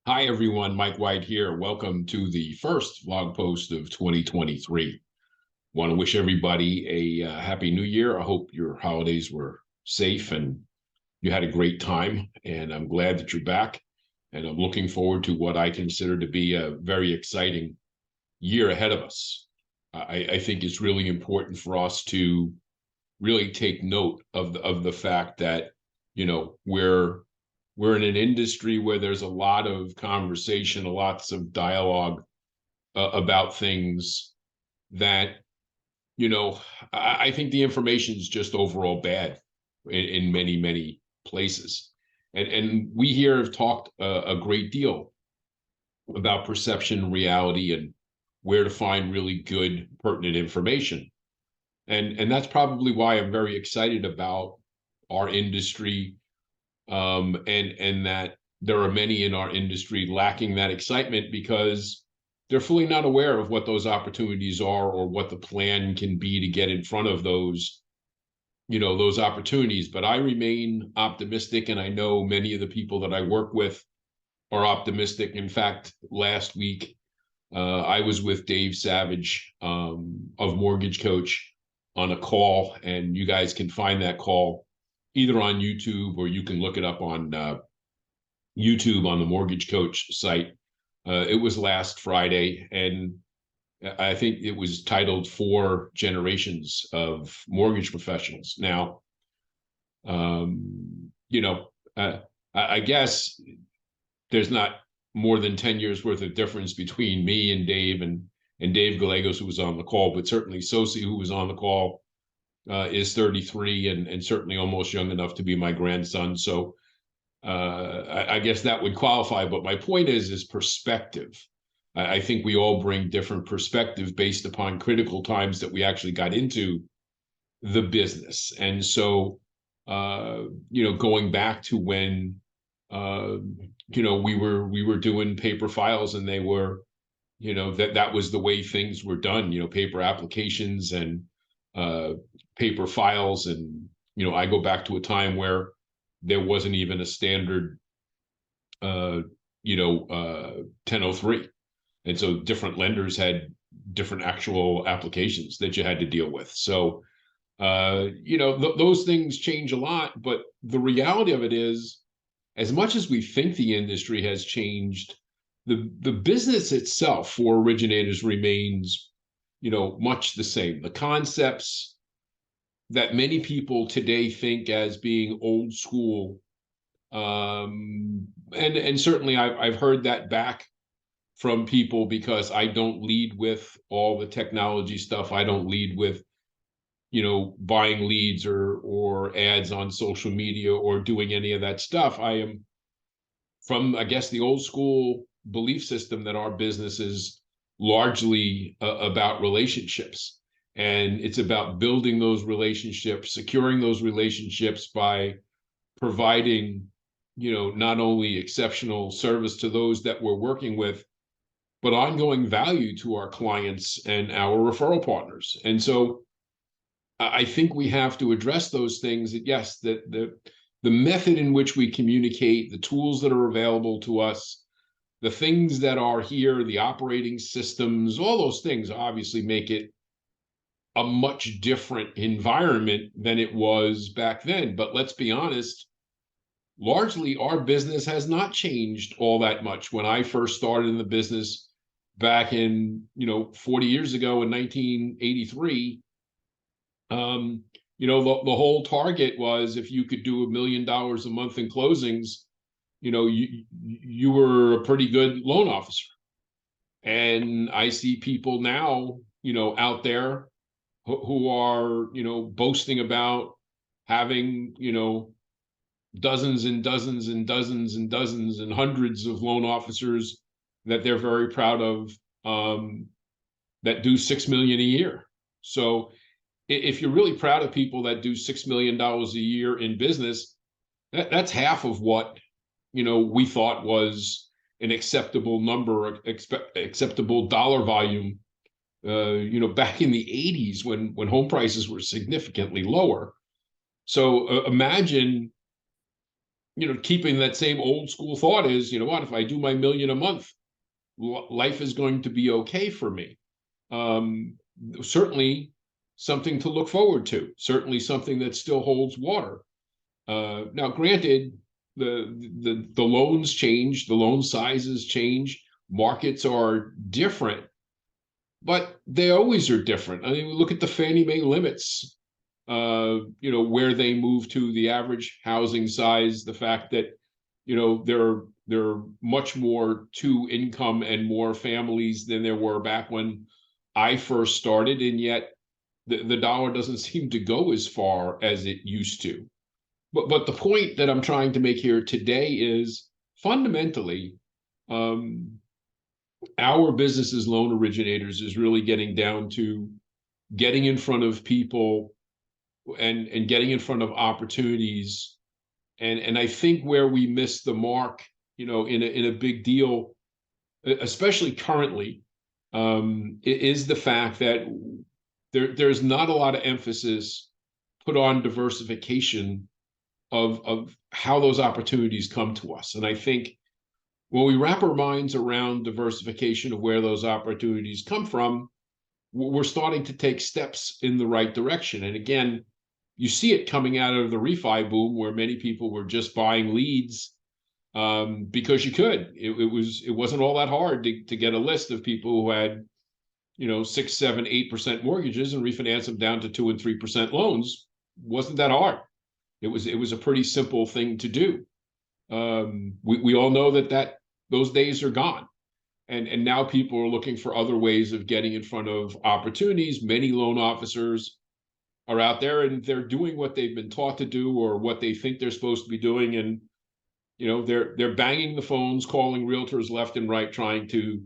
Hi, everyone. Mike White here. Welcome to the first vlog post of 2023. Want to wish everybody a happy new year. I hope your holidays were safe and you had a great time. And I'm glad that you're back. And I'm looking forward to what I consider to be a very exciting year ahead of us. I think it's really important for us to really take note of the fact that, we're in an industry where there's a lot of conversation, lots of dialogue about things that, you know, I think the information is just overall bad in many, many places. And we here have talked a great deal about perception and reality and where to find really good, pertinent information. And that's probably why I'm very excited about our industry, and that there are many in our industry lacking that excitement because they're fully not aware of what those opportunities are or what the plan can be to get in front of those opportunities. But I remain optimistic, and I know many of the people that I work with are optimistic. In fact, last week I was with Dave Savage, of Mortgage Coach, on a call, and you guys can find that call either on YouTube or you can look it up on YouTube on the Mortgage Coach site. It was last Friday, and I think it was titled Four Generations of Mortgage Professionals. Now, I guess there's not more than 10 years worth of difference between me and Dave Gallegos, who was on the call, but certainly Sosi, who was on the call, is 33 and certainly almost young enough to be my grandson. So I guess that would qualify. But my point is perspective. I think we all bring different perspective based upon critical times that we actually got into the business. And so, going back to when, we were doing paper files, and they were, that was the way things were done. Paper applications and paper files, and I go back to a time where there wasn't even a standard 1003, and so different lenders had different actual applications that you had to deal with. So those things change a lot, but the reality of it is, as much as we think the industry has changed, the business itself for originators remains much the same. The concepts that many people today think as being old school, and certainly I've heard that back from people, because I don't lead with all the technology stuff. I don't lead with buying leads or ads on social media or doing any of that stuff. I am from, I guess, the old school belief system that our business is largely about relationships, and it's about building those relationships, securing those relationships by providing not only exceptional service to those that we're working with, but ongoing value to our clients and our referral partners. And so I think we have to address those things. That yes, that the method in which we communicate, the tools that are available to us, the things that are here, the operating systems, all those things obviously make it a much different environment than it was back then. But let's be honest, largely our business has not changed all that much. When I first started in the business back in 40 years ago in 1983, the whole target was, if you could do $1 million a month in closings, you were a pretty good loan officer. And I see people now out there who are boasting about having dozens and dozens and dozens and dozens and hundreds of loan officers that they're very proud of, that do $6 million a year. So if you're really proud of people that do $6 million a year in business, that's half of what we thought was an acceptable number, acceptable dollar volume, back in the 80s when home prices were significantly lower. So imagine keeping that same old school thought is, what, if I do my million a month, life is going to be okay for me. Um, Certainly something to look forward to, certainly something that still holds water. Now, granted, the loans change, the loan sizes change, markets are different, but they always are different. I mean, look at the Fannie Mae limits, where they move to, the average housing size, the fact that, there are much more to income and more families than there were back when I first started, and yet the dollar doesn't seem to go as far as it used to. But the point that I'm trying to make here today is fundamentally, um, our business as loan originators is really getting down to getting in front of people and getting in front of opportunities. And I think where we miss the mark, in a big deal, especially currently, is the fact that there's not a lot of emphasis put on diversification of how those opportunities come to us. And I think when we wrap our minds around diversification of where those opportunities come from, we're starting to take steps in the right direction. And again, you see it coming out of the refi boom, where many people were just buying leads because you could. It wasn't all that hard to get a list of people who had 6, 7, 8% mortgages and refinance them down to 2 and 3% loans. Wasn't that hard. It was a pretty simple thing to do. We all know that those days are gone. And now people are looking for other ways of getting in front of opportunities. Many loan officers are out there and they're doing what they've been taught to do or what they think they're supposed to be doing. And, they're banging the phones, calling realtors left and right, trying to,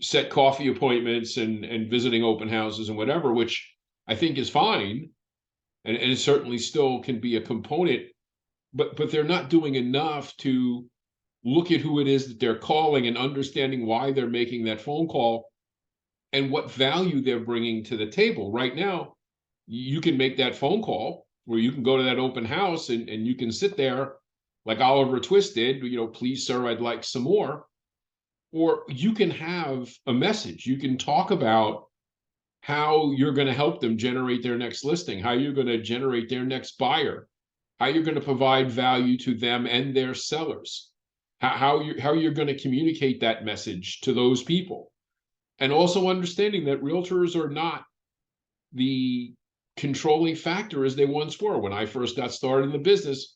set coffee appointments and visiting open houses and whatever, which I think is fine. And it certainly still can be a component, but they're not doing enough to look at who it is that they're calling and understanding why they're making that phone call and what value they're bringing to the table. Right now, you can make that phone call where you can go to that open house and you can sit there like Oliver Twist did, please, sir, I'd like some more. Or you can have a message. You can talk about how you're going to help them generate their next listing, how you're going to generate their next buyer, how you're going to provide value to them and their sellers, how you're going to communicate that message to those people. And also understanding that realtors are not the controlling factor as they once were. When I first got started in the business,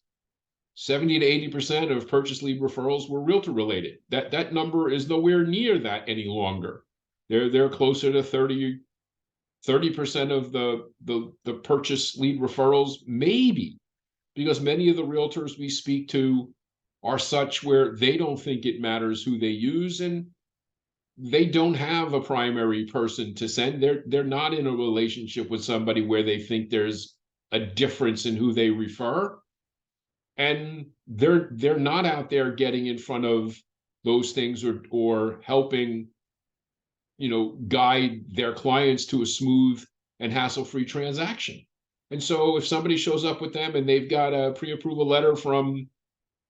70 to 80% of purchase lead referrals were realtor related. That number is nowhere near that any longer. They're closer to 30% of the purchase lead referrals, maybe, because many of the realtors we speak to are such where they don't think it matters who they use, and they don't have a primary person to send. They're not in a relationship with somebody where they think there's a difference in who they refer, and they're not out there getting in front of those things or helping guide their clients to a smooth and hassle-free transaction. And so if somebody shows up with them and they've got a pre-approval letter from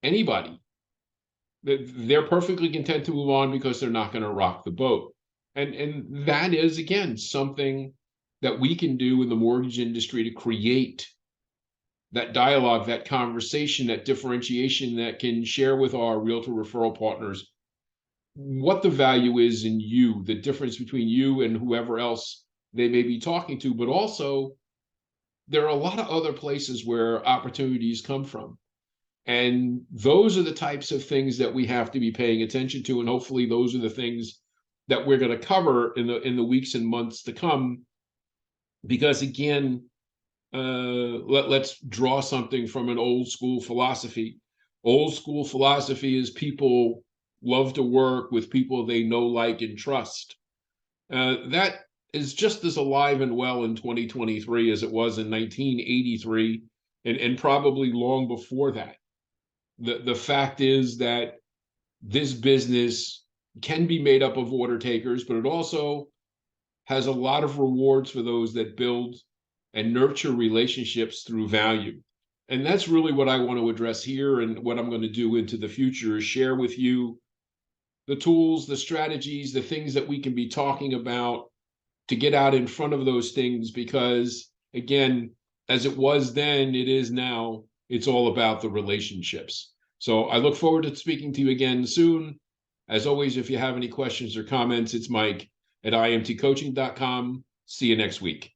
anybody, they're perfectly content to move on because they're not going to rock the boat. And that is, again, something that we can do in the mortgage industry to create that dialogue, that conversation, that differentiation, that can share with our realtor referral partners what the value is in you, the difference between you and whoever else they may be talking to. But also, there are a lot of other places where opportunities come from. And those are the types of things that we have to be paying attention to. And hopefully those are the things that we're going to cover in the weeks and months to come. Because again, let's draw something from an old school philosophy. Old school philosophy is people love to work with people they know, like, and trust. That is just as alive and well in 2023 as it was in 1983 and probably long before that. The fact is that this business can be made up of order takers, but it also has a lot of rewards for those that build and nurture relationships through value. And that's really what I want to address here. And what I'm going to do into the future is share with you the tools, the strategies, the things that we can be talking about to get out in front of those things. Because again, as it was then, it is now. It's all about the relationships. So I look forward to speaking to you again soon. As always, if you have any questions or comments, it's Mike at imtcoaching.com. See you next week.